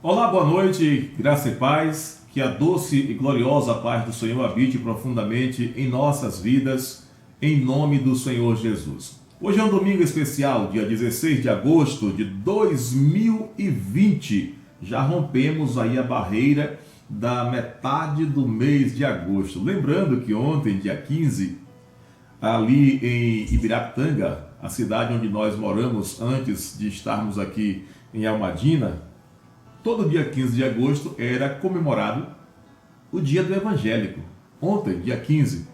Olá, boa noite, graça e paz, que a doce e gloriosa paz do Senhor habite profundamente em nossas vidas, em nome do Senhor Jesus. Hoje é um domingo especial, dia 16 de agosto de 2020. Já rompemos aí a barreira da metade do mês de agosto. Lembrando que ontem, dia 15, ali em Ibirapitanga, a cidade onde nós moramos antes de estarmos aqui em Almadina, todo dia 15 de agosto era comemorado o dia do evangélico. Ontem, dia 15.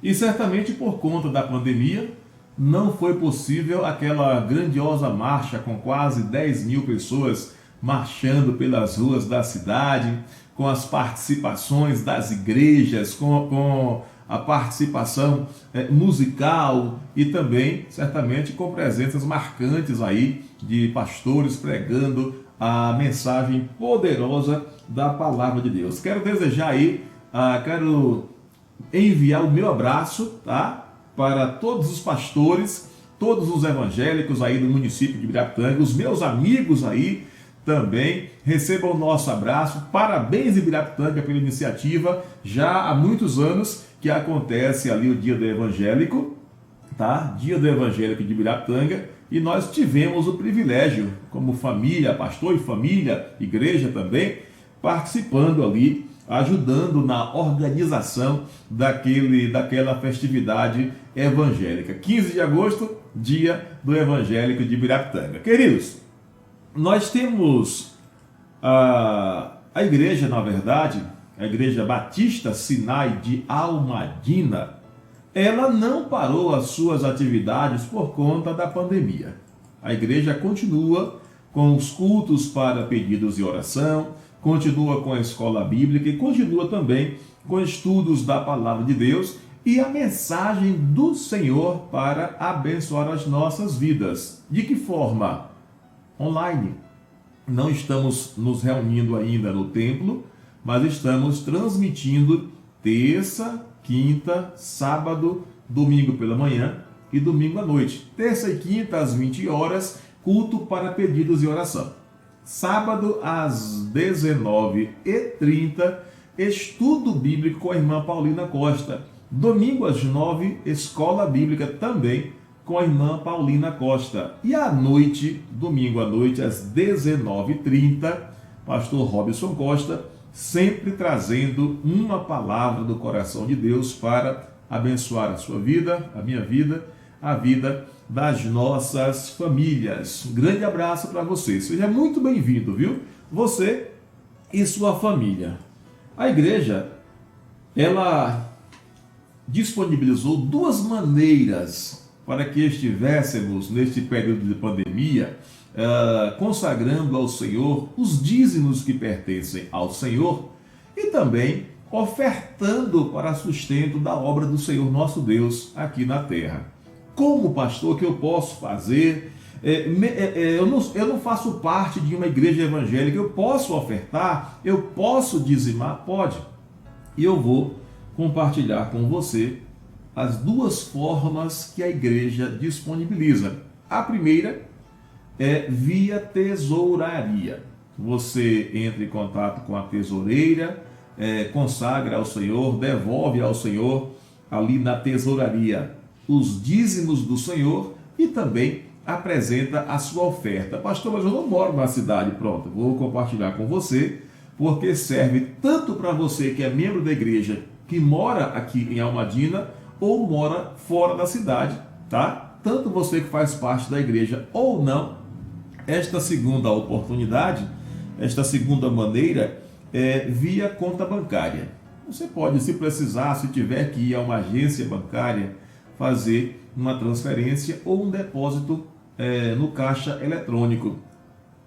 E certamente por conta da pandemia, não foi possível aquela grandiosa marcha com quase 10 mil pessoas marchando pelas ruas da cidade, com as participações das igrejas, com a participação musical e também, certamente, com presenças marcantes aí de pastores pregando a mensagem poderosa da palavra de Deus. Quero desejar aí, quero enviar o meu abraço, tá? Para todos os pastores, todos os evangélicos aí do município de Ibirapitanga, os meus amigos aí também recebam o nosso abraço. Parabéns, Ibirapitanga, pela iniciativa. Já há muitos anos que acontece ali o Dia do Evangélico, tá? Dia do Evangélico de Ibirapitanga, e nós tivemos o privilégio, como família, pastor e família, igreja também, participando ali, ajudando na organização daquela festividade evangélica. 15 de agosto, Dia do Evangélico de Ibirapitanga. Queridos, nós temos a igreja, na verdade, a Igreja Batista Sinai de Almadina. Ela não parou as suas atividades por conta da pandemia. A igreja continua com os cultos para pedidos e oração, continua com a escola bíblica e continua também com estudos da palavra de Deus e a mensagem do Senhor para abençoar as nossas vidas. De que forma? Online. Não estamos nos reunindo ainda no templo, mas estamos transmitindo terça, quinta, sábado, domingo pela manhã e domingo à noite. Terça e quinta às 20 horas, culto para pedidos e oração. Sábado às 19h30, estudo bíblico com a irmã Paulina Costa. Domingo às 9h, escola bíblica também com a irmã Paulina Costa. E à noite, domingo à noite, às 19h30, pastor Robson Costa, sempre trazendo uma palavra do coração de Deus para abençoar a sua vida, a minha vida, a vida das nossas famílias. Um grande abraço para você. Seja muito bem-vindo, viu? Você e sua família. A igreja, ela disponibilizou duas maneiras para que estivéssemos neste período de pandemia, consagrando ao Senhor os dízimos que pertencem ao Senhor e também ofertando para sustento da obra do Senhor nosso Deus aqui na terra. Como pastor, que eu posso fazer? Eu não faço parte de uma igreja evangélica, eu posso ofertar? Eu posso dizimar? Pode. E eu vou compartilhar com você as duas formas que a igreja disponibiliza. A primeira é via tesouraria. Você entra em contato com a tesoureira, consagra ao Senhor, devolve ao Senhor ali na tesouraria os dízimos do Senhor e também apresenta a sua oferta. Pastor, mas eu não moro na cidade. Pronto, vou compartilhar com você, porque serve tanto para você que é membro da igreja, que mora aqui em Almadina ou mora fora da cidade, tá? Tanto você que faz parte da igreja ou não. Esta segunda oportunidade, esta segunda maneira é via conta bancária. Você pode, se precisar, se tiver que ir a uma agência bancária, fazer uma transferência ou um depósito no caixa eletrônico.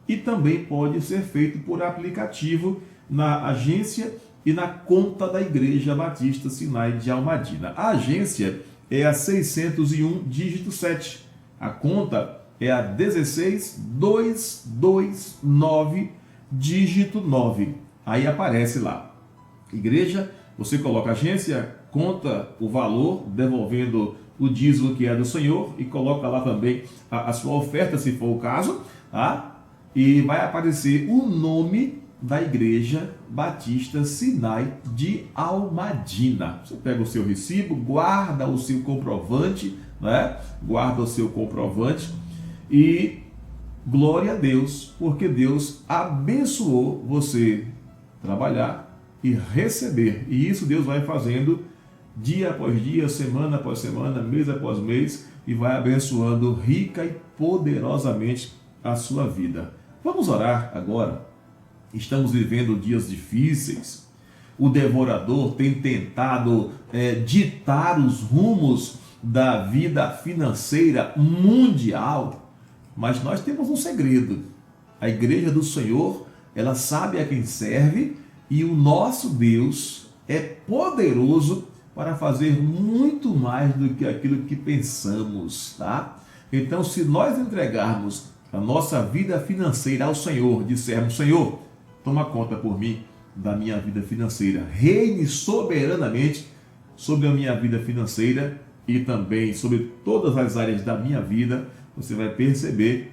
E também pode ser feito por aplicativo na agência e na conta da Igreja Batista Sinai de Almadina. A agência é a 601, dígito 7. A conta é a 16229, dígito 9. Aí aparece lá. Igreja, você coloca agência, conta o valor, devolvendo o dízimo que é do Senhor, e coloca lá também a sua oferta, se for o caso, tá? e vai aparecer o nome da Igreja Batista Sinai de Almadina. Você pega o seu recibo, guarda o seu comprovante, né? Guarda o seu comprovante e glória a Deus, porque Deus abençoou você trabalhar e receber. E isso Deus vai fazendo dia após dia, semana após semana, mês após mês, e vai abençoando rica e poderosamente a sua vida. Vamos orar agora. Estamos vivendo dias difíceis. O devorador tem tentado ditar os rumos da vida financeira mundial. Mas nós temos um segredo. A igreja do Senhor, ela sabe a quem serve, e o nosso Deus é poderoso para fazer muito mais do que aquilo que pensamos, tá? Então, se nós entregarmos a nossa vida financeira ao Senhor, dissermos: Senhor, toma conta por mim da minha vida financeira, reine soberanamente sobre a minha vida financeira e também sobre todas as áreas da minha vida, você vai perceber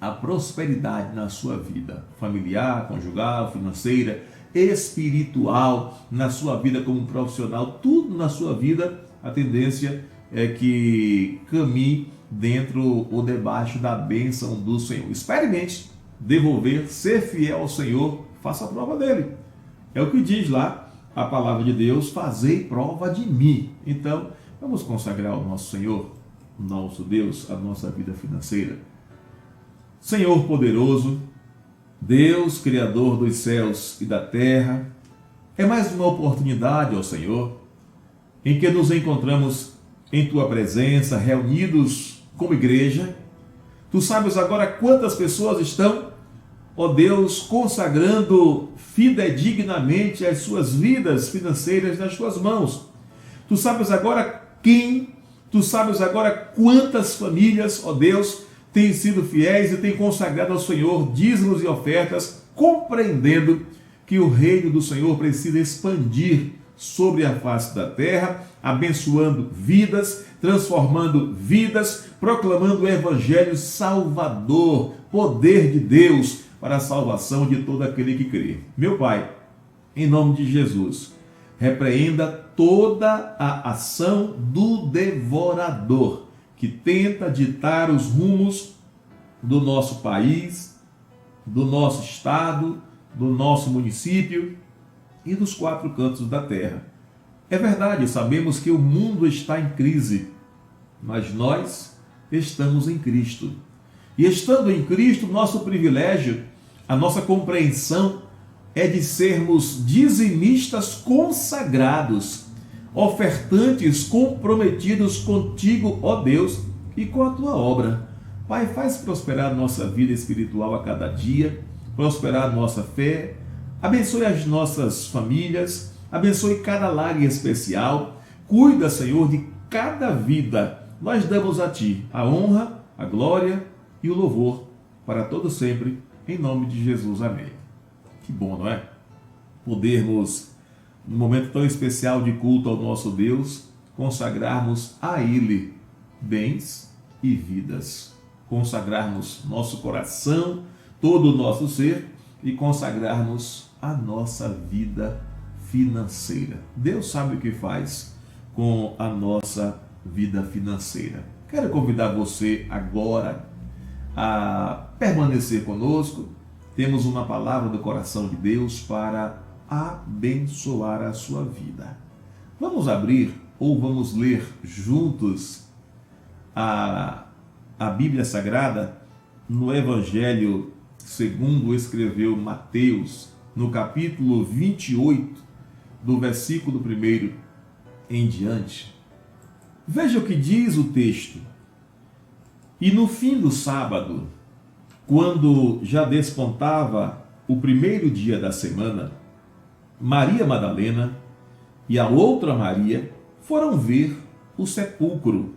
a prosperidade na sua vida familiar, conjugal, financeira, espiritual, na sua vida como profissional, tudo na sua vida. A tendência é que caminhe dentro ou debaixo da bênção do Senhor. Experimente devolver, ser fiel ao Senhor, faça a prova dele. É o que diz lá a palavra de Deus: fazei prova de mim. Então, vamos consagrar ao nosso Senhor, nosso Deus, a nossa vida financeira. Senhor poderoso, Deus, Criador dos céus e da terra, é mais uma oportunidade, ó Senhor, em que nos encontramos em Tua presença, reunidos como igreja. Tu sabes agora quantas pessoas estão, ó Deus, consagrando fidedignamente as suas vidas financeiras nas Tuas mãos. Tu sabes agora quem, Tu sabes agora quantas famílias, ó Deus, têm sido fiéis e têm consagrado ao Senhor dízimos e ofertas, compreendendo que o reino do Senhor precisa expandir sobre a face da terra, abençoando vidas, transformando vidas, proclamando o evangelho salvador, poder de Deus para a salvação de todo aquele que crê. Meu Pai, em nome de Jesus, repreenda toda a ação do devorador que tenta ditar os rumos do nosso país, do nosso estado, do nosso município e dos quatro cantos da terra. É verdade, sabemos que o mundo está em crise, mas nós estamos em Cristo. E estando em Cristo, nosso privilégio, a nossa compreensão é de sermos dizimistas consagrados, ofertantes comprometidos contigo, ó Deus, e com a tua obra. Pai, faz prosperar nossa vida espiritual a cada dia, prosperar nossa fé, abençoe as nossas famílias, abençoe cada lar em especial, cuida, Senhor, de cada vida. Nós damos a Ti a honra, a glória e o louvor para todo sempre, em nome de Jesus. Amém. Que bom, não é? Podermos, num momento tão especial de culto ao nosso Deus, consagrarmos a Ele bens e vidas. Consagrarmos nosso coração, todo o nosso ser e consagrarmos a nossa vida financeira. Deus sabe o que faz com a nossa vida financeira. Quero convidar você agora a permanecer conosco. Temos uma palavra do coração de Deus para abençoar a sua vida. Vamos abrir ou vamos ler juntos a Bíblia Sagrada no Evangelho segundo escreveu Mateus, no capítulo 28, do versículo 1 em diante. Veja o que diz o texto. E no fim do sábado, quando já despontava o primeiro dia da semana, Maria Madalena e a outra Maria foram ver o sepulcro.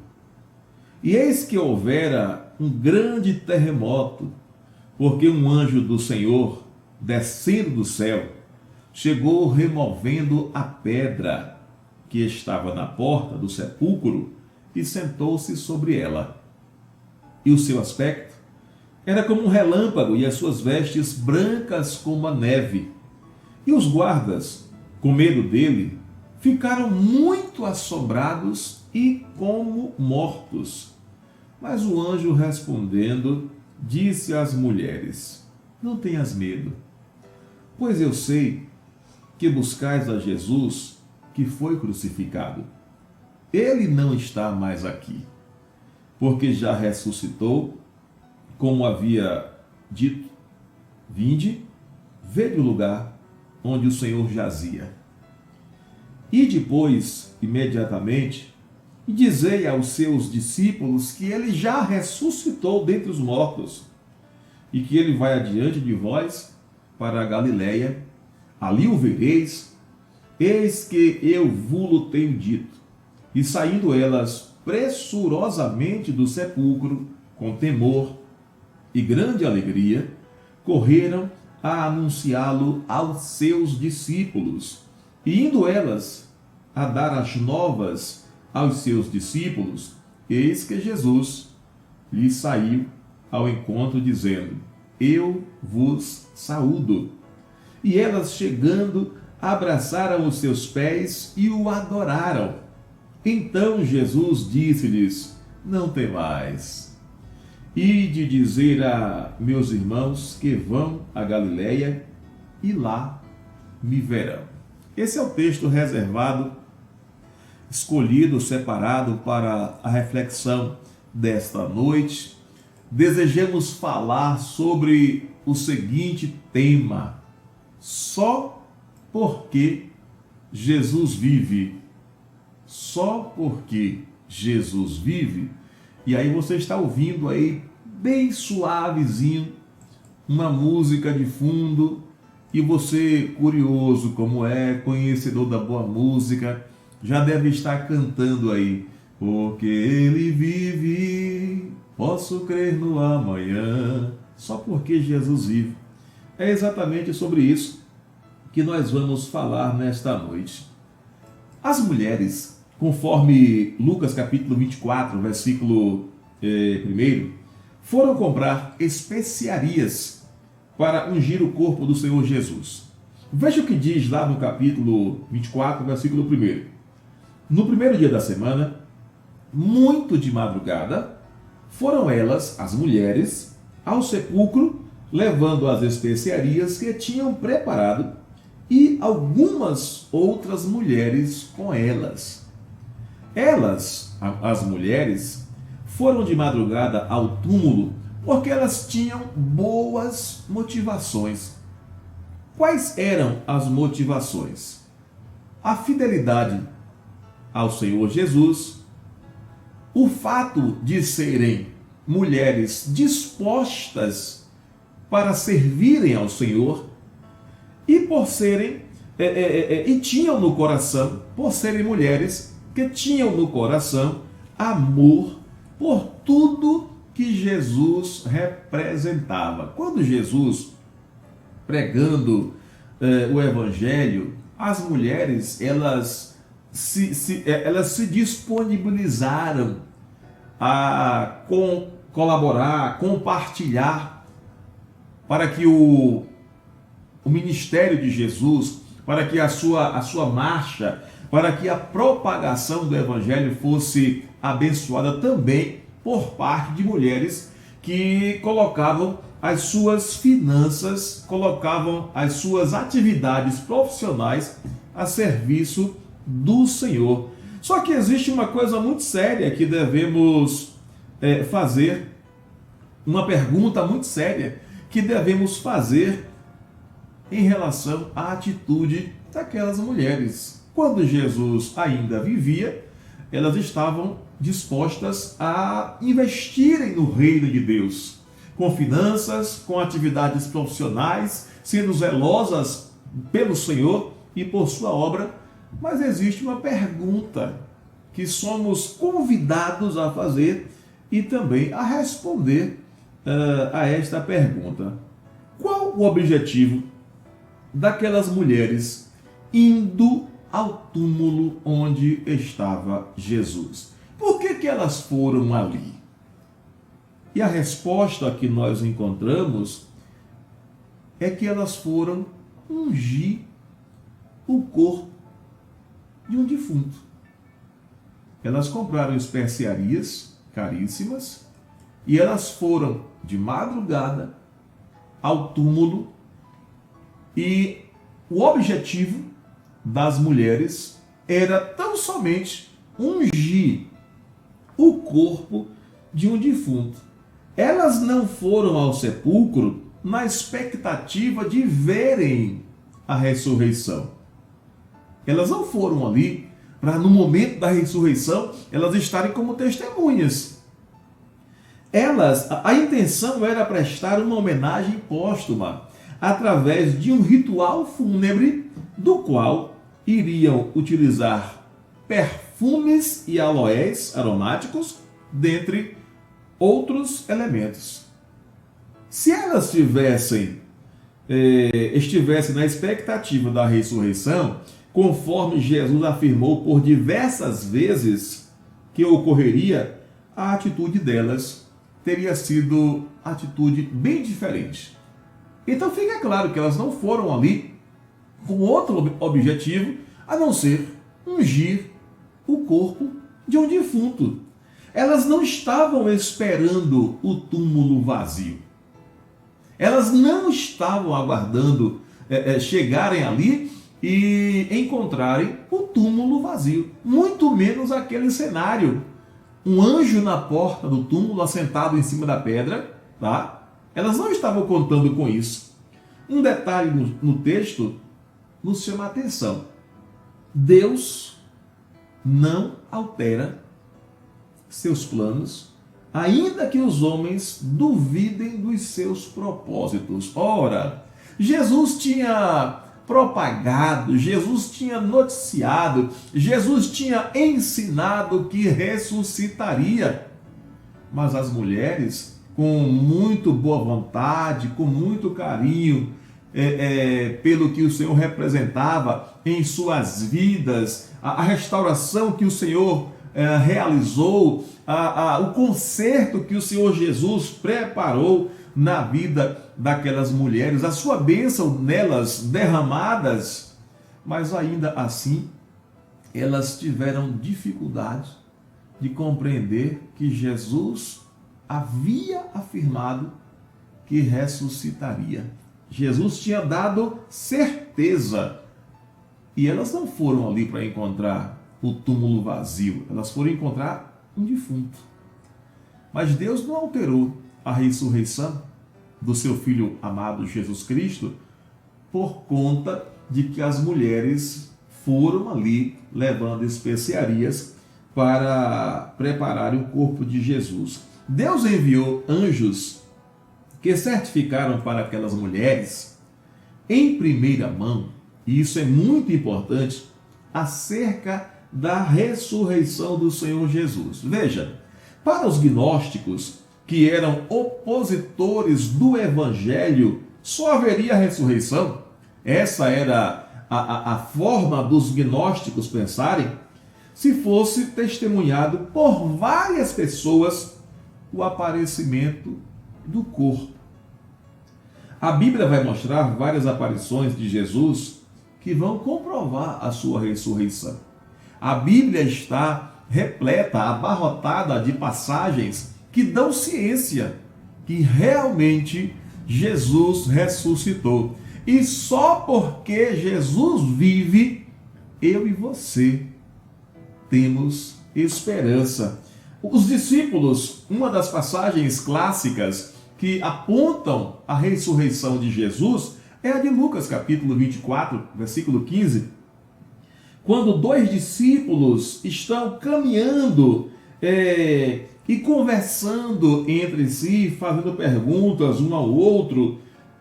E eis que houvera um grande terremoto, porque um anjo do Senhor, descendo do céu, chegou removendo a pedra que estava na porta do sepulcro e sentou-se sobre ela. E o seu aspecto era como um relâmpago e as suas vestes brancas como a neve. E os guardas, com medo dele, ficaram muito assombrados e como mortos. Mas o anjo respondendo, disse às mulheres: não tenhas medo, pois eu sei que buscais a Jesus que foi crucificado. Ele não está mais aqui, porque já ressuscitou, como havia dito. Vinde, vede o lugar onde o Senhor jazia. E depois, imediatamente, dizei aos seus discípulos que ele já ressuscitou dentre os mortos e que ele vai adiante de vós para a Galiléia. Ali o vereis, eis que eu vos tenho dito. E saindo elas pressurosamente do sepulcro, com temor e grande alegria, correram a anunciá-lo aos seus discípulos. E indo elas a dar as novas aos seus discípulos, eis que Jesus lhes saiu ao encontro, dizendo: eu vos saúdo. E elas, chegando, abraçaram os seus pés e o adoraram. Então Jesus disse-lhes: não temais. Ide dizer a meus irmãos que vão a Galiléia e lá me verão. Esse é o texto reservado, escolhido, separado para a reflexão desta noite. Desejamos falar sobre o seguinte tema: só porque Jesus vive. Só porque Jesus vive. E aí você está ouvindo aí, bem suavezinho, uma música de fundo, e você, curioso como é, conhecedor da boa música, já deve estar cantando aí: porque ele vive, posso crer no amanhã. Só porque Jesus vive. É exatamente sobre isso que nós vamos falar nesta noite. As mulheres, conforme Lucas capítulo 24, versículo 1, foram comprar especiarias para ungir o corpo do Senhor Jesus. Veja o que diz lá no capítulo 24, versículo 1. No primeiro dia da semana, muito de madrugada, foram elas, as mulheres, ao sepulcro, levando as especiarias que tinham preparado, e algumas outras mulheres com elas. Elas, as mulheres, foram de madrugada ao túmulo porque elas tinham boas motivações. Quais eram as motivações? A fidelidade ao Senhor Jesus, o fato de serem mulheres dispostas para servirem ao Senhor, e por serem, e tinham no coração, por serem mulheres que tinham no coração amor por tudo que Jesus representava. Quando Jesus, pregando o Evangelho, as mulheres, elas se disponibilizaram a colaborar, a compartilhar, para que o ministério de Jesus, para que a sua marcha, para que a propagação do Evangelho fosse abençoada também por parte de mulheres que colocavam as suas finanças, colocavam as suas atividades profissionais a serviço do Senhor. Só que existe uma coisa muito séria que devemos fazer, uma pergunta muito séria que devemos fazer em relação à atitude daquelas mulheres. Quando Jesus ainda vivia, elas estavam dispostas a investirem no reino de Deus, com finanças, com atividades profissionais, sendo zelosas pelo Senhor e por sua obra. Mas existe uma pergunta que somos convidados a fazer e também a responder a esta pergunta: qual o objetivo daquelas mulheres indo ao túmulo onde estava Jesus? Por que elas foram ali? E a resposta que nós encontramos é que elas foram ungir o corpo de um defunto. Elas compraram especiarias caríssimas e elas foram de madrugada ao túmulo, e o objetivo das mulheres era tão somente ungir o corpo de um defunto. Elas não foram ao sepulcro na expectativa de verem a ressurreição. Elas não foram ali para, no momento da ressurreição, elas estarem como testemunhas. A intenção era prestar uma homenagem póstuma através de um ritual fúnebre, do qual iriam utilizar perfumes e aloés aromáticos, dentre outros elementos. Se elas estivessem na expectativa da ressurreição, conforme Jesus afirmou por diversas vezes que ocorreria, a atitude delas teria sido atitude bem diferente. Então fica claro que elas não foram ali com outro objetivo a não ser ungir o corpo de um defunto. Elas não estavam esperando o túmulo vazio. Elas não estavam aguardando chegarem ali e encontrarem o túmulo vazio. Muito menos aquele cenário. Um anjo na porta do túmulo, assentado em cima da pedra, tá? Elas não estavam contando com isso. Um detalhe no texto nos chama a atenção. Deus não altera seus planos, ainda que os homens duvidem dos seus propósitos. Ora, Jesus tinha propagado, Jesus tinha noticiado, Jesus tinha ensinado que ressuscitaria. Mas as mulheres, com muito boa vontade, com muito carinho, pelo que o Senhor representava em suas vidas, a restauração que o Senhor realizou, o conserto que o Senhor Jesus preparou na vida daquelas mulheres, a sua bênção nelas derramadas, mas ainda assim elas tiveram dificuldade de compreender que Jesus havia afirmado que ressuscitaria. Jesus tinha dado certeza, e elas não foram ali para encontrar o túmulo vazio, elas foram encontrar um defunto. Mas Deus não alterou a ressurreição do seu Filho amado Jesus Cristo por conta de que as mulheres foram ali levando especiarias para preparar o corpo de Jesus. Deus enviou anjos que certificaram para aquelas mulheres em primeira mão, e isso é muito importante, acerca da ressurreição do Senhor Jesus. Veja, para os gnósticos, que eram opositores do Evangelho, só haveria ressurreição. Essa era a forma dos gnósticos pensarem, se fosse testemunhado por várias pessoas o aparecimento do corpo. A Bíblia vai mostrar várias aparições de Jesus que vão comprovar a sua ressurreição. A Bíblia está repleta, abarrotada de passagens que dão ciência que realmente Jesus ressuscitou. E só porque Jesus vive, eu e você temos esperança. Os discípulos, uma das passagens clássicas que apontam a ressurreição de Jesus é a de Lucas, capítulo 24, versículo 15. Quando dois discípulos estão caminhando e conversando entre si, fazendo perguntas um ao outro,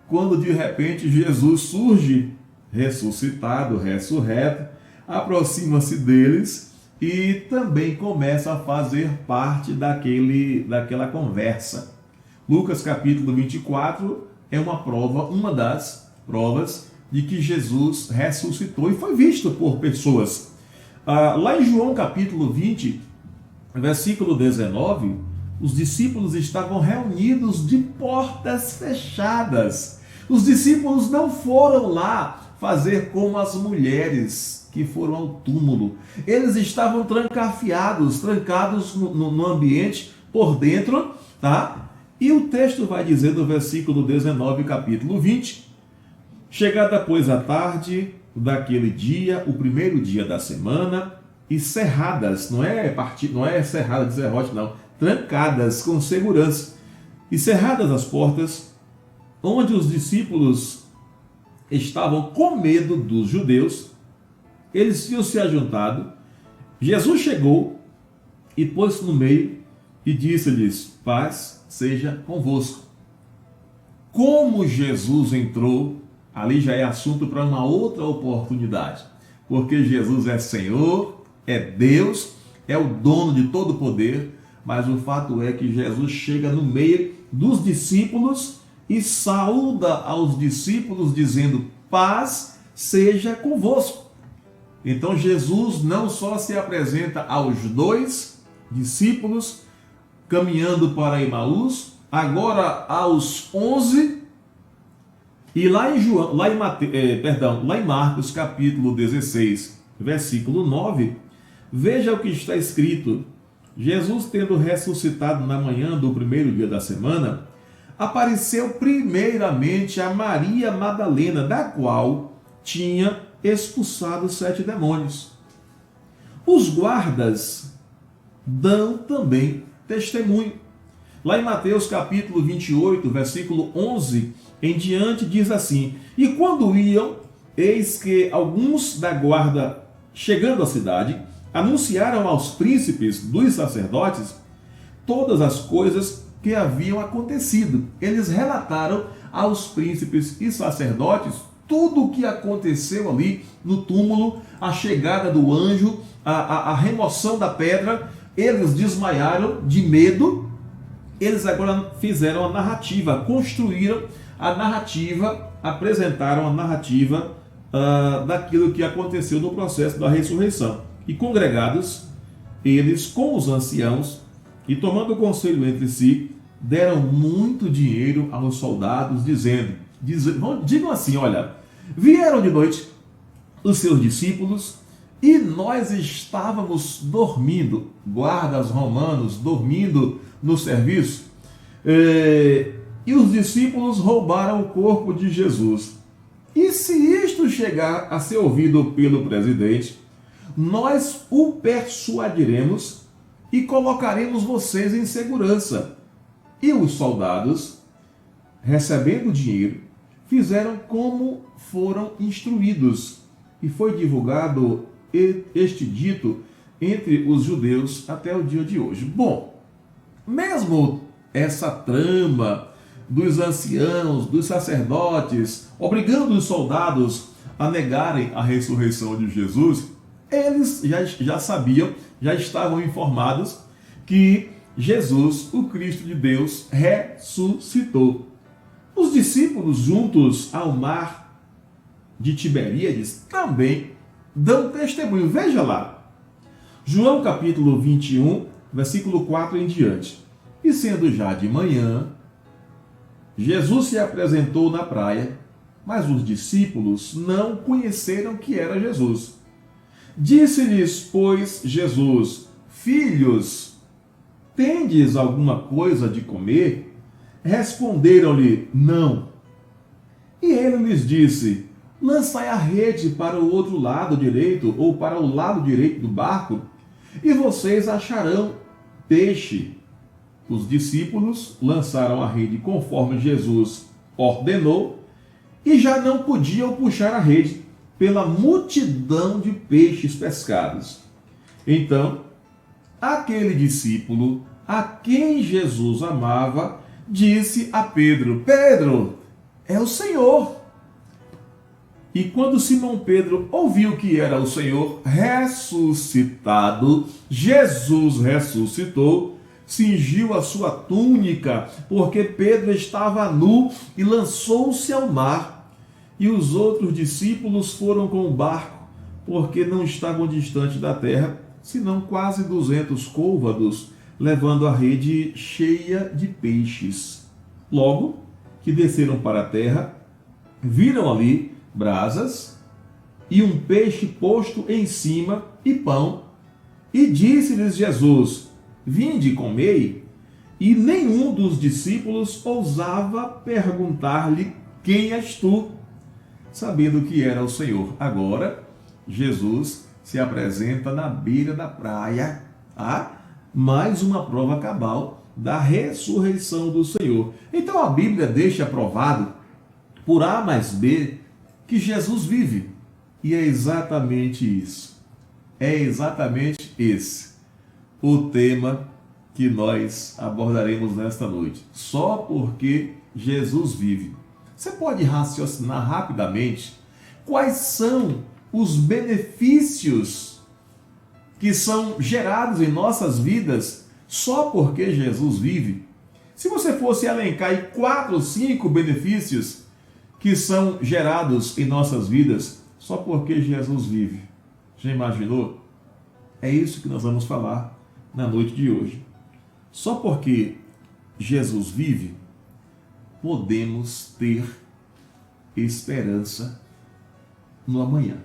quando de repente Jesus surge, ressuscitado, ressurreto, aproxima-se deles e também começa a fazer parte daquela conversa. Lucas capítulo 24 é uma das provas de que Jesus ressuscitou e foi visto por pessoas. Lá em João capítulo 20, versículo 19, os discípulos estavam reunidos de portas fechadas. Os discípulos não foram lá fazer como as mulheres que foram ao túmulo. Eles estavam trancafiados, trancados no ambiente por dentro, tá? E o texto vai dizer no versículo 19, capítulo 20: chegada, pois, a tarde daquele dia, o primeiro dia da semana, e cerradas, não é cerrada de serrote, não, trancadas com segurança, e cerradas as portas, onde os discípulos estavam com medo dos judeus, eles tinham se ajuntado. Jesus chegou e pôs-se no meio e disse-lhes: paz seja convosco. Como Jesus entrou, ali já é assunto para uma outra oportunidade, porque Jesus é Senhor, é Deus, é o dono de todo o poder, mas o fato é que Jesus chega no meio dos discípulos e saúda aos discípulos dizendo: paz seja convosco. Então Jesus não só se apresenta aos dois discípulos caminhando para Emaús, agora aos 11, e lá em Marcos capítulo 16, versículo 9, veja o que está escrito: Jesus, tendo ressuscitado na manhã do primeiro dia da semana, apareceu primeiramente a Maria Madalena, da qual tinha expulsado 7 demônios. Os guardas dão também testemunho. Lá em Mateus capítulo 28, versículo 11 em diante, diz assim: e quando iam, eis que alguns da guarda, chegando à cidade, anunciaram aos príncipes dos sacerdotes todas as coisas que haviam acontecido. Eles relataram aos príncipes e sacerdotes tudo o que aconteceu ali no túmulo, a chegada do anjo, a remoção da pedra. Eles desmaiaram de medo. Eles agora fizeram a narrativa, construíram a narrativa, apresentaram a narrativa daquilo que aconteceu no processo da ressurreição. E congregados, eles com os anciãos, e tomando conselho entre si, deram muito dinheiro aos soldados, digam assim: olha, vieram de noite os seus discípulos e nós estávamos dormindo, guardas romanos dormindo no serviço, e os discípulos roubaram o corpo de Jesus. E se isto chegar a ser ouvido pelo presidente, nós o persuadiremos e colocaremos vocês em segurança. E os soldados, recebendo o dinheiro, fizeram como foram instruídos, e foi divulgado este dito entre os judeus até o dia de hoje. Bom, mesmo essa trama dos anciãos, dos sacerdotes, obrigando os soldados a negarem a ressurreição de Jesus, eles já sabiam, já estavam informados que Jesus, o Cristo de Deus, ressuscitou. Os discípulos, juntos ao mar de Tiberíades, também dão testemunho. Veja lá, João capítulo 21, versículo 4 em diante. E sendo já de manhã, Jesus se apresentou na praia, mas os discípulos não conheceram que era Jesus. Disse-lhes, pois, Jesus: filhos, tendes alguma coisa de comer? Responderam-lhe: não. E ele lhes disse: lançai a rede para o outro lado direito, ou para o lado direito do barco, e vocês acharão peixe. Os discípulos lançaram a rede conforme Jesus ordenou, e já não podiam puxar a rede pela multidão de peixes pescados. Então, aquele discípulo a quem Jesus amava disse a Pedro: Pedro, é o Senhor. E quando Simão Pedro ouviu que era o Senhor ressuscitado, Jesus ressuscitou, cingiu a sua túnica, porque Pedro estava nu, e lançou-se ao mar. E os outros discípulos foram com o barco, porque não estavam distantes da terra, senão quase 200 côvados, levando a rede cheia de peixes. Logo que desceram para a terra, viram ali brasas e um peixe posto em cima e pão. E disse-lhes Jesus: vinde, comei. E nenhum dos discípulos ousava perguntar-lhe: quem és tu? Sabendo que era o Senhor. Agora, Jesus se apresenta na beira da praia. Mais uma prova cabal da ressurreição do Senhor. Então a Bíblia deixa provado, por A mais B, que Jesus vive. E é exatamente isso. É exatamente esse o tema que nós abordaremos nesta noite. Só porque Jesus vive. Você pode raciocinar rapidamente quais são os benefícios que são gerados em nossas vidas só porque Jesus vive? Se você fosse elencar aí 4 ou 5 benefícios que são gerados em nossas vidas só porque Jesus vive, já imaginou? É isso que nós vamos falar na noite de hoje. Só porque Jesus vive, podemos ter esperança no amanhã.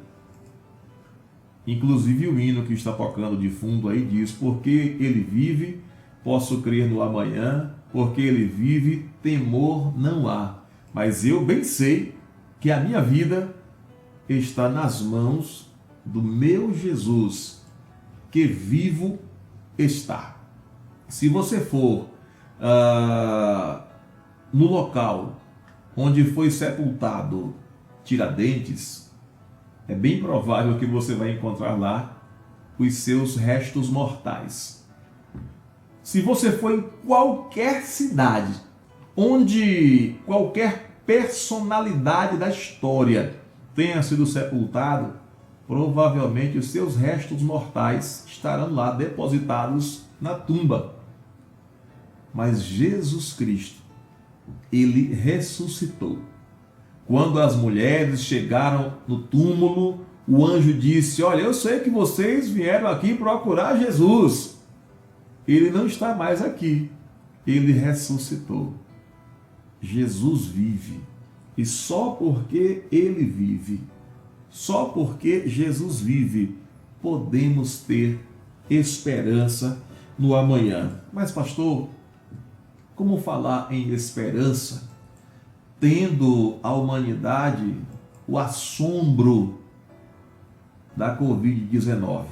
Inclusive o hino que está tocando de fundo aí diz: porque ele vive, posso crer no amanhã, porque ele vive, temor não há. Mas eu bem sei que a minha vida está nas mãos do meu Jesus, que vivo está. Se você for no local onde foi sepultado Tiradentes, é bem provável que você vai encontrar lá os seus restos mortais. Se você for em qualquer cidade onde qualquer personalidade da história tenha sido sepultado, provavelmente os seus restos mortais estarão lá depositados na tumba. Mas Jesus Cristo, ele ressuscitou. Quando as mulheres chegaram no túmulo, o anjo disse: olha, eu sei que vocês vieram aqui procurar Jesus. Ele não está mais aqui. Ele ressuscitou. Jesus vive. E só porque ele vive, só porque Jesus vive, podemos ter esperança no amanhã. Mas, pastor, como falar em esperança, tendo a humanidade o assombro da Covid-19?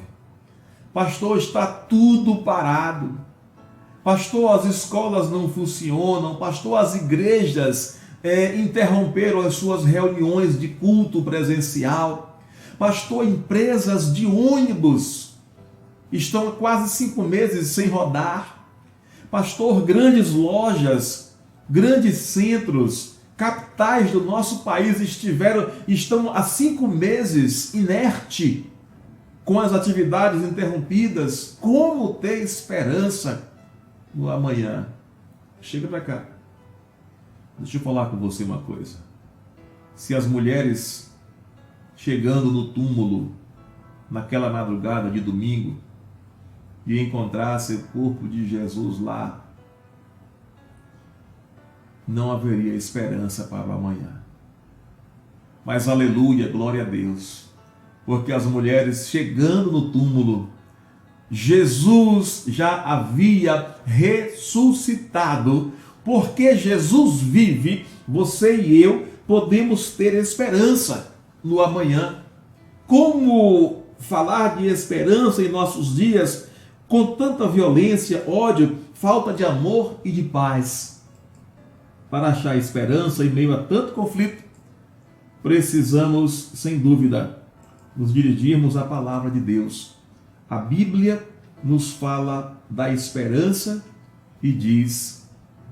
Pastor, está tudo parado. Pastor, as escolas não funcionam. Pastor, as igrejas interromperam as suas reuniões de culto presencial. Pastor, empresas de ônibus estão há quase 5 meses sem rodar. Pastor, grandes lojas, grandes centros, capitais do nosso país estão há 5 meses inerte, com as atividades interrompidas. Como ter esperança no amanhã? Chega para cá. Deixa eu falar com você uma coisa. Se as mulheres chegando no túmulo naquela madrugada de domingo e encontrassem o corpo de Jesus lá, não haveria esperança para o amanhã. Mas aleluia, glória a Deus, porque as mulheres chegando no túmulo, Jesus já havia ressuscitado. Porque Jesus vive, você e eu podemos ter esperança no amanhã. Como falar de esperança em nossos dias com tanta violência, ódio, falta de amor e de paz? Para achar esperança em meio a tanto conflito, precisamos, sem dúvida, nos dirigirmos à palavra de Deus. A Bíblia nos fala da esperança e diz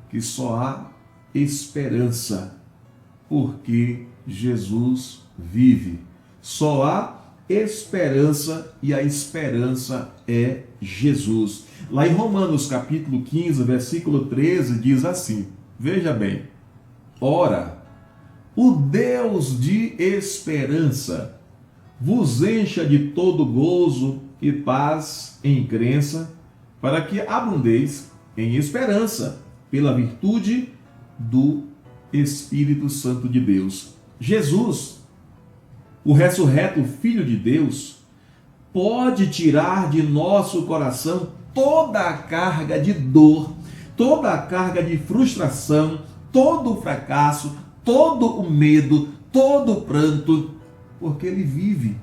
que só há esperança porque Jesus vive. Só há esperança e a esperança é Jesus. Lá em Romanos capítulo 15, versículo 13, diz assim, veja bem: ora, o Deus de esperança vos encha de todo gozo e paz em crença, para que abundeis em esperança, pela virtude do Espírito Santo de Deus. Jesus, o ressurreto Filho de Deus, pode tirar de nosso coração toda a carga de dor, toda a carga de frustração, todo o fracasso, todo o medo, todo o pranto, porque Ele vive.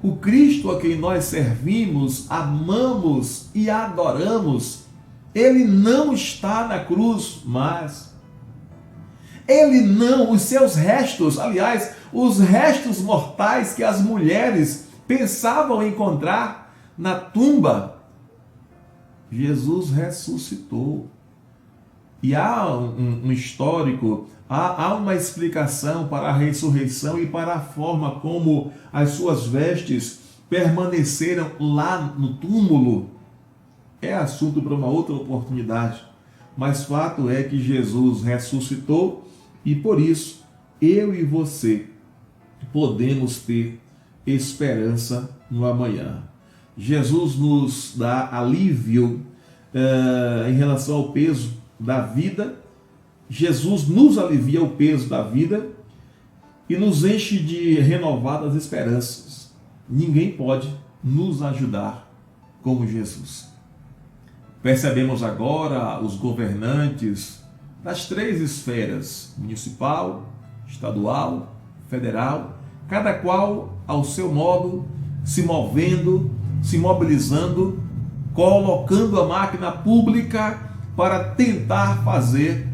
O Cristo a quem nós servimos, amamos e adoramos, Ele não está na cruz, mas Ele não, os seus restos, aliás, os restos mortais que as mulheres pensavam encontrar na tumba, Jesus ressuscitou. E há um histórico, há uma explicação para a ressurreição e para a forma como as suas vestes permaneceram lá no túmulo. É assunto para uma outra oportunidade. Mas fato é que Jesus ressuscitou e por isso eu e você podemos ter esperança no amanhã. Jesus nos dá alívio em relação ao peso da vida. Jesus nos alivia o peso da vida e nos enche de renovadas esperanças. Ninguém pode nos ajudar como Jesus. Percebemos agora os governantes das 3 esferas, municipal, estadual, federal, cada qual ao seu modo, se movendo, se mobilizando, colocando a máquina pública para tentar fazer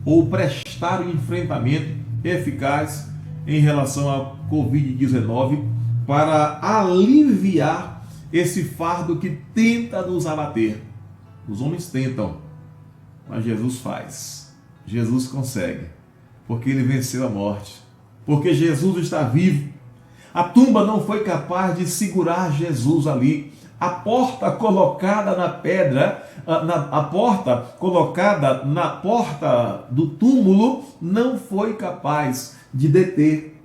ou prestar um enfrentamento eficaz em relação à Covid-19 para aliviar esse fardo que tenta nos abater. Os homens tentam, mas Jesus faz. Jesus consegue, porque Ele venceu a morte, porque Jesus está vivo. A tumba não foi capaz de segurar Jesus ali. A porta colocada na pedra, a porta colocada na porta do túmulo não foi capaz de deter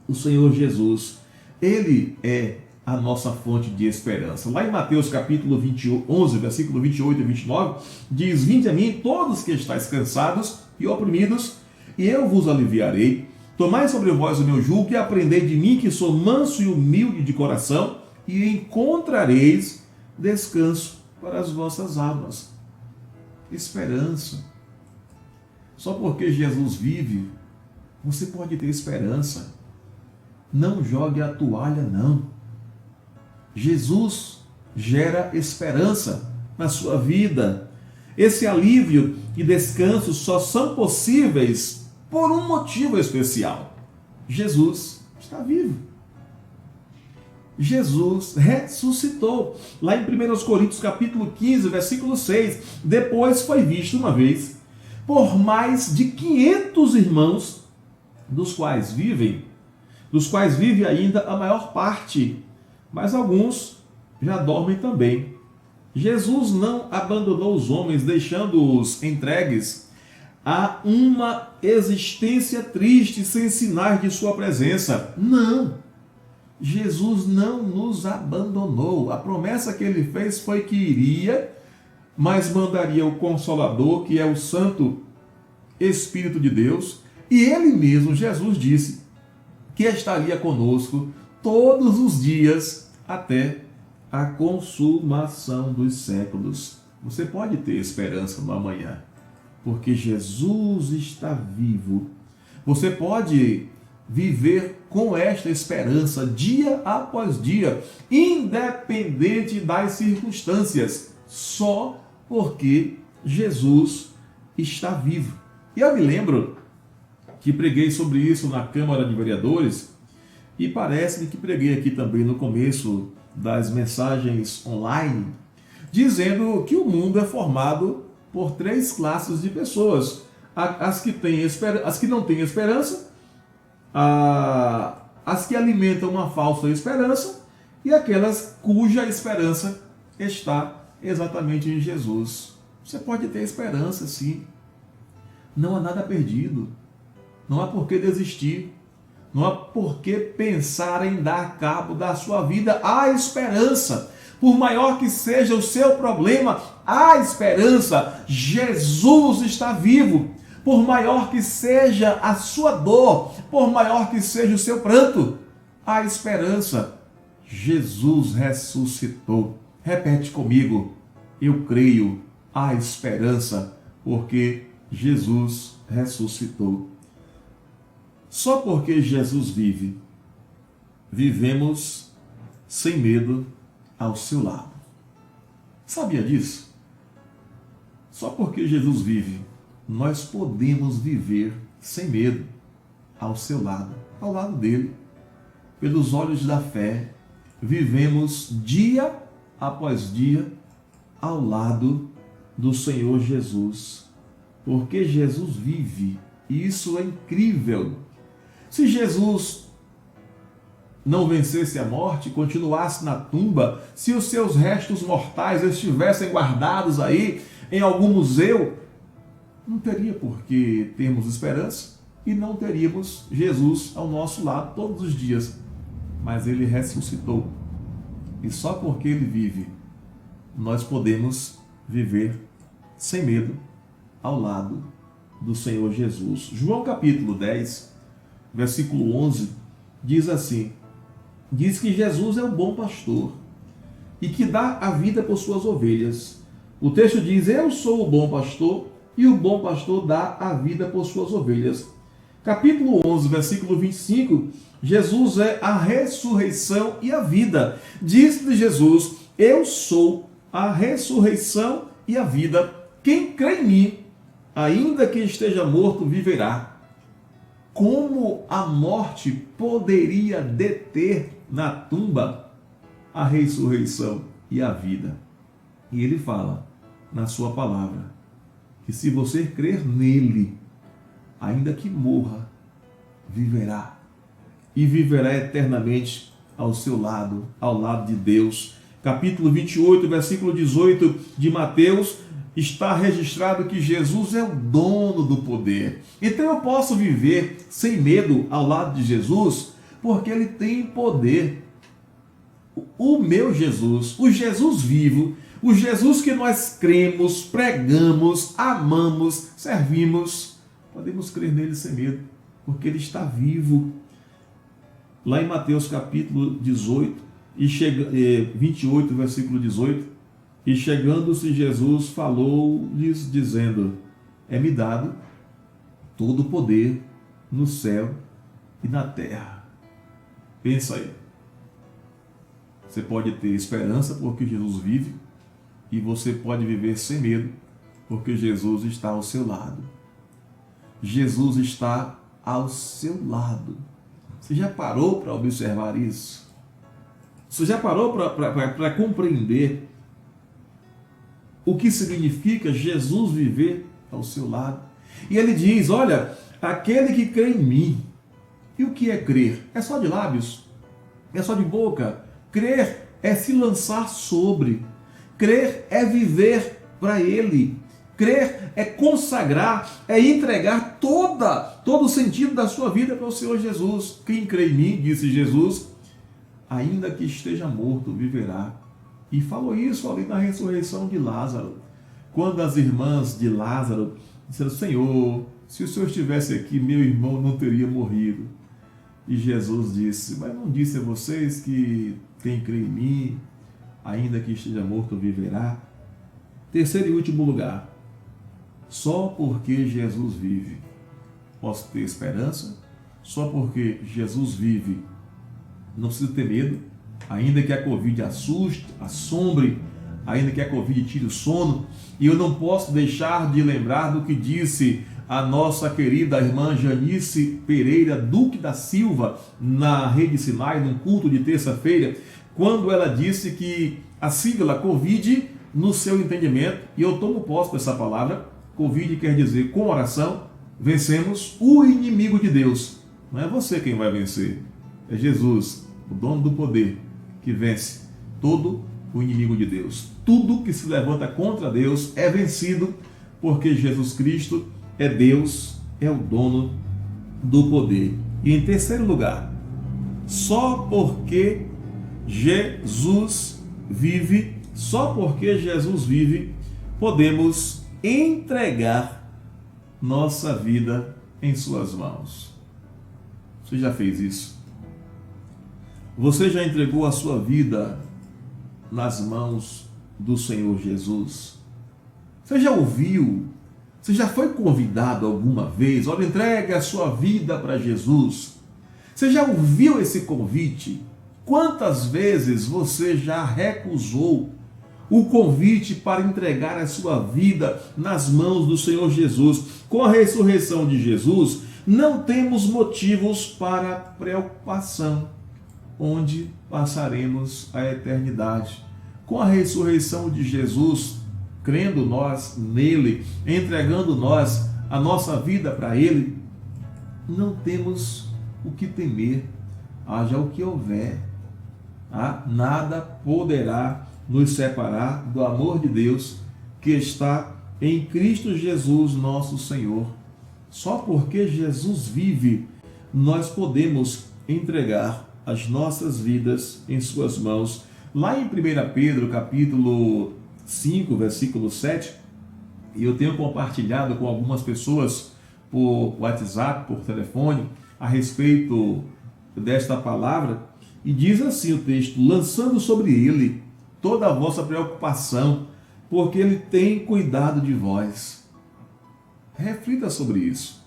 o Senhor Jesus. Ele é a nossa fonte de esperança. Lá em Mateus capítulo 11, versículo 28 e 29, diz: Vinde a mim todos que estáis cansados e oprimidos, e eu vos aliviarei. Tomai sobre vós o meu jugo e aprendei de mim, que sou manso e humilde de coração, e encontrareis descanso para as vossas almas. Esperança. Só porque Jesus vive, você pode ter esperança. Não jogue a toalha, não. Jesus gera esperança na sua vida. Esse alívio e descanso só são possíveis por um motivo especial. Jesus está vivo. Jesus ressuscitou. Lá em 1 Coríntios capítulo 15, versículo 6, depois foi visto uma vez por mais de 500 irmãos, dos quais vive ainda a maior parte, mas alguns já dormem também. Jesus não abandonou os homens, deixando-os entregues a uma existência triste, sem sinais de sua presença. Não! Jesus não nos abandonou. A promessa que Ele fez foi que iria, mas mandaria o Consolador, que é o Santo Espírito de Deus, e Ele mesmo, Jesus, disse que estaria conosco todos os dias até a consumação dos séculos. Você pode ter esperança no amanhã, porque Jesus está vivo. Você pode viver com esta esperança dia após dia, independente das circunstâncias, só porque Jesus está vivo. E eu me lembro que preguei sobre isso na Câmara de Vereadores, e parece-me que preguei aqui também no começo das mensagens online, dizendo que o mundo é formado por 3 classes de pessoas: as que não têm esperança, as que alimentam uma falsa esperança e aquelas cuja esperança está exatamente em Jesus. Você pode ter esperança, sim. Não há nada perdido. Não há por que desistir. Não há por que pensar em dar cabo da sua vida. Há esperança. Por maior que seja o seu problema, há esperança. Jesus está vivo. Por maior que seja a sua dor, por maior que seja o seu pranto, há esperança. Jesus ressuscitou. Repete comigo: eu creio, há esperança, porque Jesus ressuscitou. Só porque Jesus vive, vivemos sem medo ao seu lado. Sabia disso? Só porque Jesus vive, nós podemos viver sem medo ao seu lado, ao lado dele. Pelos olhos da fé, vivemos dia após dia ao lado do Senhor Jesus, porque Jesus vive, e isso é incrível. Se Jesus não vencesse a morte, continuasse na tumba, se os seus restos mortais estivessem guardados aí em algum museu, não teria por que termos esperança e não teríamos Jesus ao nosso lado todos os dias. Mas ele ressuscitou. E só porque ele vive, nós podemos viver sem medo ao lado do Senhor Jesus. João capítulo 10, versículo 11, diz assim: diz que Jesus é o bom pastor e que dá a vida por suas ovelhas. O texto diz: eu sou o bom pastor e o bom pastor dá a vida por suas ovelhas. Capítulo 11, versículo 25, Jesus é a ressurreição e a vida. Diz de Jesus: eu sou a ressurreição e a vida. Quem crê em mim, ainda que esteja morto, viverá. Como a morte poderia deter na tumba a ressurreição e a vida? E ele fala na sua palavra que se você crer nele, ainda que morra, viverá. E viverá eternamente ao seu lado, ao lado de Deus. Capítulo 28, versículo 18 de Mateus, está registrado que Jesus é o dono do poder. Então eu posso viver sem medo ao lado de Jesus, porque ele tem poder. O meu Jesus, o Jesus vivo, o Jesus que nós cremos, pregamos, amamos, servimos, podemos crer nele sem medo, porque ele está vivo. Lá em Mateus capítulo 18, 28, versículo 18, e chegando-se Jesus falou-lhes dizendo: é-me dado todo o poder no céu e na terra. Pensa aí. Você pode ter esperança porque Jesus vive, e você pode viver sem medo porque Jesus está ao seu lado. Jesus está ao seu lado. Você já parou para observar isso? Você já parou para compreender o que significa Jesus viver ao seu lado? E ele diz: olha, aquele que crê em mim. E o que é crer? É só de lábios? É só de boca? Crer é se lançar sobre. Crer é viver para ele. Crer é consagrar, é entregar todo o sentido da sua vida para o Senhor Jesus. Quem crê em mim, disse Jesus, ainda que esteja morto, viverá. E falou isso ali na ressurreição de Lázaro. Quando as irmãs de Lázaro disseram: Senhor, se o Senhor estivesse aqui, meu irmão não teria morrido. E Jesus disse: mas não disse a vocês que quem crê em mim, ainda que esteja morto, viverá? Terceiro e último lugar. Só porque Jesus vive, posso ter esperança. Só porque Jesus vive, não preciso ter medo. Ainda que a Covid assuste, assombre, ainda que a Covid tire o sono. E eu não posso deixar de lembrar do que disse a nossa querida irmã Janice Pereira Duque da Silva na Rede Sinai, num culto de terça-feira, quando ela disse que a sigla Covid, no seu entendimento, e eu tomo posse dessa palavra, Covid quer dizer, com oração, vencemos o inimigo de Deus. Não é você quem vai vencer, é Jesus, o dono do poder, que vence todo o inimigo de Deus. Tudo que se levanta contra Deus é vencido, porque Jesus Cristo é Deus, é o dono do poder. E em terceiro lugar, só porque Jesus vive, só porque Jesus vive, podemos entregar nossa vida em suas mãos. Você já fez isso? Você já entregou a sua vida nas mãos do Senhor Jesus? Você já ouviu? Você já foi convidado alguma vez? Olha, entregue a sua vida para Jesus. Você já ouviu esse convite? Quantas vezes você já recusou o convite para entregar a sua vida nas mãos do Senhor Jesus? Com a ressurreição de Jesus, não temos motivos para preocupação, onde passaremos a eternidade. Com a ressurreição de Jesus, crendo nós nele, entregando nós a nossa vida para ele, não temos o que temer, haja o que houver. Nada poderá nos separar do amor de Deus que está em Cristo Jesus, nosso Senhor. Só porque Jesus vive, nós podemos entregar as nossas vidas em suas mãos. Lá em 1 Pedro, capítulo 5, versículo 7, e eu tenho compartilhado com algumas pessoas por WhatsApp, por telefone, a respeito desta palavra, e diz assim o texto: lançando sobre ele toda a vossa preocupação, porque ele tem cuidado de vós. Reflita sobre isso.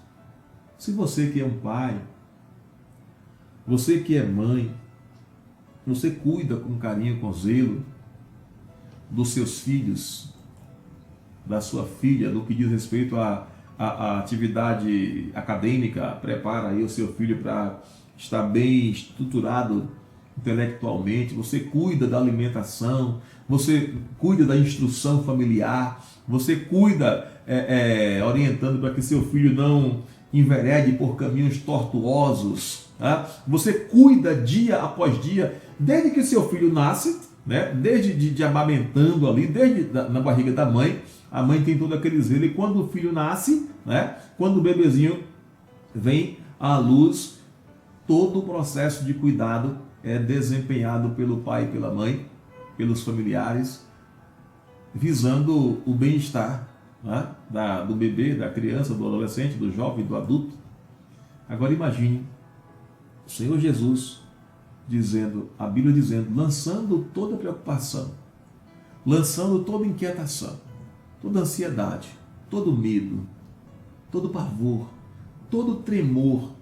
Se você que é um pai, você que é mãe, você cuida com carinho, com zelo dos seus filhos, da sua filha, no que diz respeito à atividade acadêmica, prepara aí o seu filho para estar bem estruturado intelectualmente, você cuida da alimentação, você cuida da instrução familiar, você cuida orientando para que seu filho não enverede por caminhos tortuosos, tá? Você cuida dia após dia, desde que seu filho nasce, né? Desde de amamentando ali, desde na barriga da mãe, a mãe tem todo aquele zelo, e quando o filho nasce, né? Quando o bebezinho vem à luz, todo o processo de cuidado é desempenhado pelo pai e pela mãe, pelos familiares, visando o bem-estar, né, do bebê, da criança, do adolescente, do jovem, do adulto. Agora imagine o Senhor Jesus dizendo, a Bíblia dizendo, lançando toda preocupação, lançando toda inquietação, toda ansiedade, todo medo, todo pavor, todo tremor.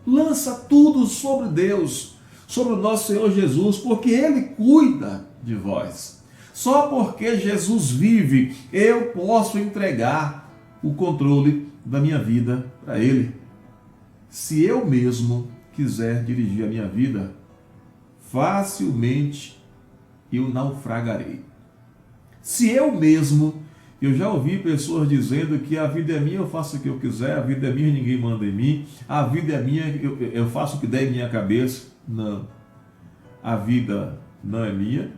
Lança tudo sobre Deus, sobre o nosso Senhor Jesus, porque Ele cuida de vós. Só porque Jesus vive, eu posso entregar o controle da minha vida para Ele. Se eu mesmo quiser dirigir a minha vida, facilmente eu naufragarei. Se eu mesmo, eu já ouvi pessoas dizendo que a vida é minha, eu faço o que eu quiser, a vida é minha, ninguém manda em mim, a vida é minha, eu faço o que der em minha cabeça. Não. A vida não é minha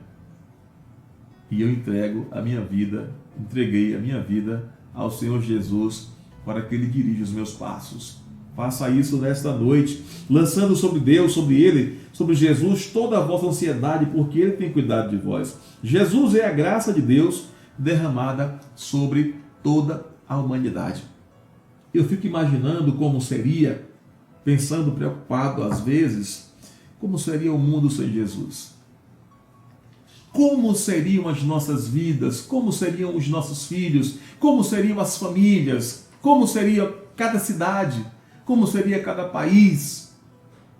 e eu entrego a minha vida, entreguei a minha vida ao Senhor Jesus para que Ele dirija os meus passos. Faça isso nesta noite, lançando sobre Deus, sobre Ele, sobre Jesus, toda a vossa ansiedade, porque Ele tem cuidado de vós. Jesus é a graça de Deus derramada sobre toda a humanidade. Eu fico imaginando como seria, pensando preocupado às vezes, como seria o mundo sem Jesus? Como seriam as nossas vidas? Como seriam os nossos filhos? Como seriam as famílias? Como seria cada cidade? Como seria cada país?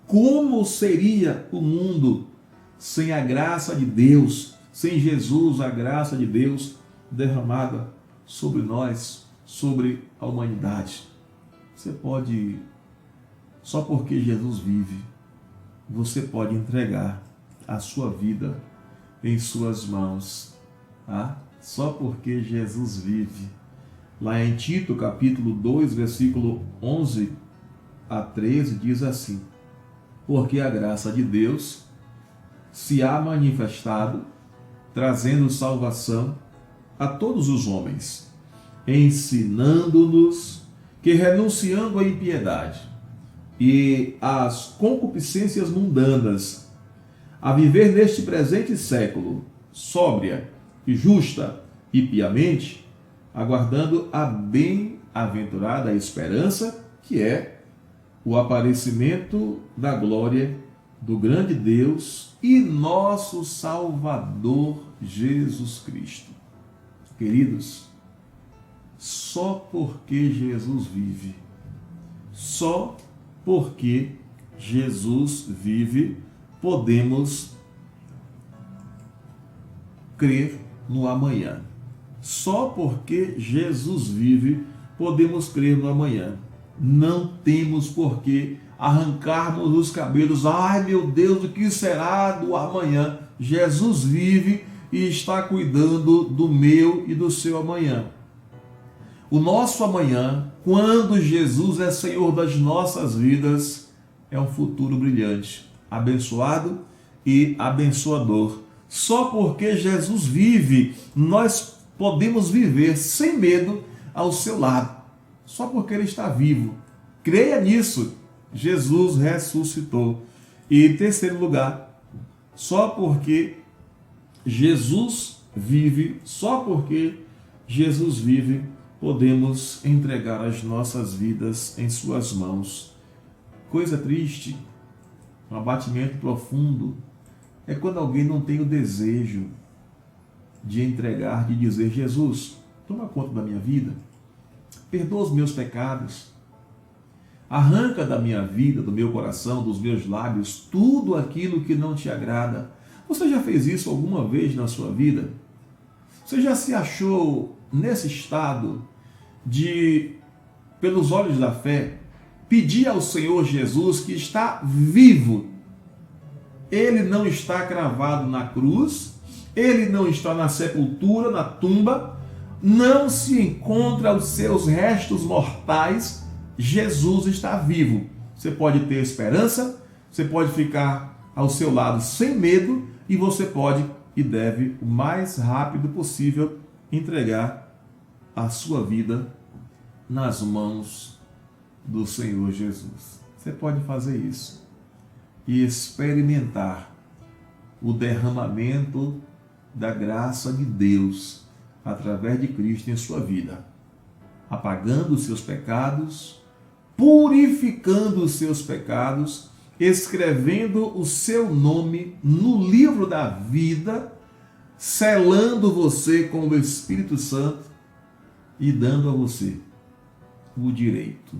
Como seria o mundo sem a graça de Deus, sem Jesus, a graça de Deus derramada sobre nós, sobre a humanidade? Você pode, só porque Jesus vive, você pode entregar a sua vida em suas mãos, tá? Só porque Jesus vive. Lá em Tito, capítulo 2, versículo 11 a 13, diz assim: porque a graça de Deus se há manifestado, trazendo salvação a todos os homens, ensinando-nos que, renunciando à impiedade e às concupiscências mundanas, a viver neste presente século sóbria e justa e piamente, aguardando a bem-aventurada esperança, que é o aparecimento da glória do grande Deus e nosso Salvador Jesus Cristo. Queridos, só porque Jesus vive, só porque Jesus vive, podemos crer no amanhã. Só porque Jesus vive, podemos crer no amanhã. Não temos por que arrancarmos os cabelos. Ai, meu Deus, o que será do amanhã? Jesus vive e está cuidando do meu e do seu amanhã. O nosso amanhã, quando Jesus é Senhor das nossas vidas, é um futuro brilhante, abençoado e abençoador. Só porque Jesus vive, nós podemos viver sem medo ao seu lado. Só porque Ele está vivo. Creia nisso. Jesus ressuscitou. E em terceiro lugar, só porque Jesus vive, só porque Jesus vive, podemos entregar as nossas vidas em suas mãos. Coisa triste, um abatimento profundo, é quando alguém não tem o desejo de entregar, de dizer: Jesus, toma conta da minha vida, perdoa os meus pecados, arranca da minha vida, do meu coração, dos meus lábios, tudo aquilo que não te agrada. Você já fez isso alguma vez na sua vida? Você já se achou nesse estado de, pelos olhos da fé, pedir ao Senhor Jesus, que está vivo? Ele não está cravado na cruz, ele não está na sepultura, na tumba, não se encontra os seus restos mortais. Jesus está vivo. Você pode ter esperança, você pode ficar ao seu lado sem medo, e você pode e deve, o mais rápido possível, entregar a sua vida nas mãos do Senhor Jesus. Você pode fazer isso e experimentar o derramamento da graça de Deus através de Cristo em sua vida, apagando os seus pecados, purificando os seus pecados, escrevendo o seu nome no livro da vida, selando você com o Espírito Santo e dando a você o direito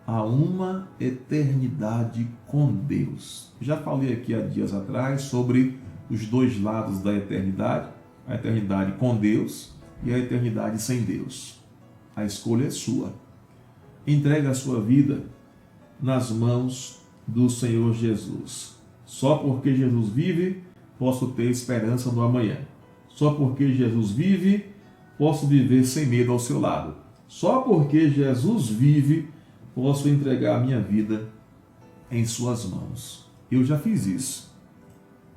a uma eternidade com Deus. Já falei aqui há dias atrás sobre os dois lados da eternidade: a eternidade com Deus e a eternidade sem Deus. A escolha é sua. Entregue a sua vida nas mãos do Senhor Jesus. Só porque Jesus vive, posso ter esperança no amanhã. Só porque Jesus vive, posso viver sem medo ao seu lado. Só porque Jesus vive, posso entregar a minha vida em suas mãos. Eu já fiz isso.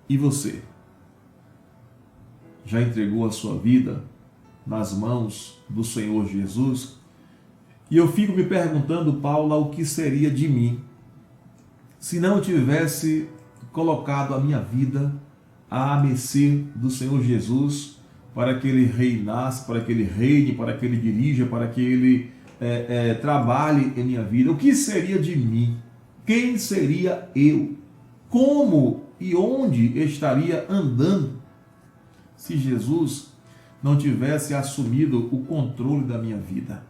E você? Já entregou a sua vida nas mãos do Senhor Jesus? E eu fico me perguntando, Paula, o que seria de mim se não tivesse colocado a minha vida à mercê do Senhor Jesus, para que Ele reinasse, para que Ele reine, para que Ele dirija, para que Ele trabalhe em minha vida? O que seria de mim? Quem seria eu? Como e onde estaria andando se Jesus não tivesse assumido o controle da minha vida?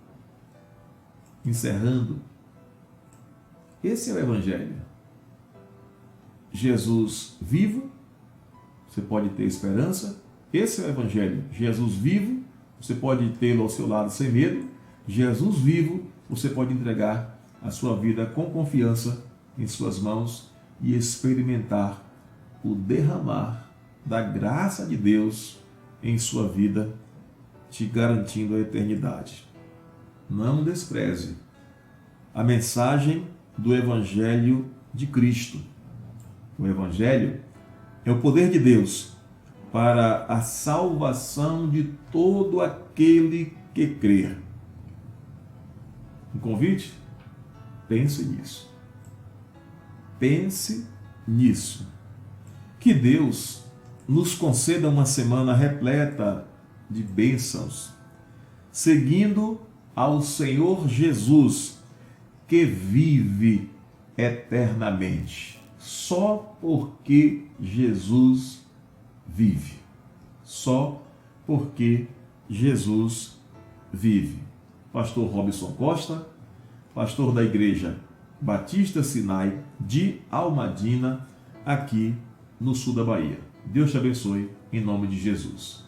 Encerrando, esse é o Evangelho. Jesus vivo, você pode ter esperança. Esse é o Evangelho. Jesus vivo, você pode tê-lo ao seu lado sem medo. Jesus vivo, você pode entregar a sua vida com confiança em suas mãos e experimentar o derramar da graça de Deus em sua vida, te garantindo a eternidade. Não despreze a mensagem do Evangelho de Cristo. O Evangelho é o poder de Deus para a salvação de todo aquele que crer. Um convite? Pense nisso. Pense nisso. Que Deus nos conceda uma semana repleta de bênçãos, seguindo ao Senhor Jesus, que vive eternamente, só porque Jesus vive. Só porque Jesus vive. Pastor Robson Costa, pastor da Igreja Batista Sinai de Almadina, aqui no sul da Bahia. Deus te abençoe, em nome de Jesus.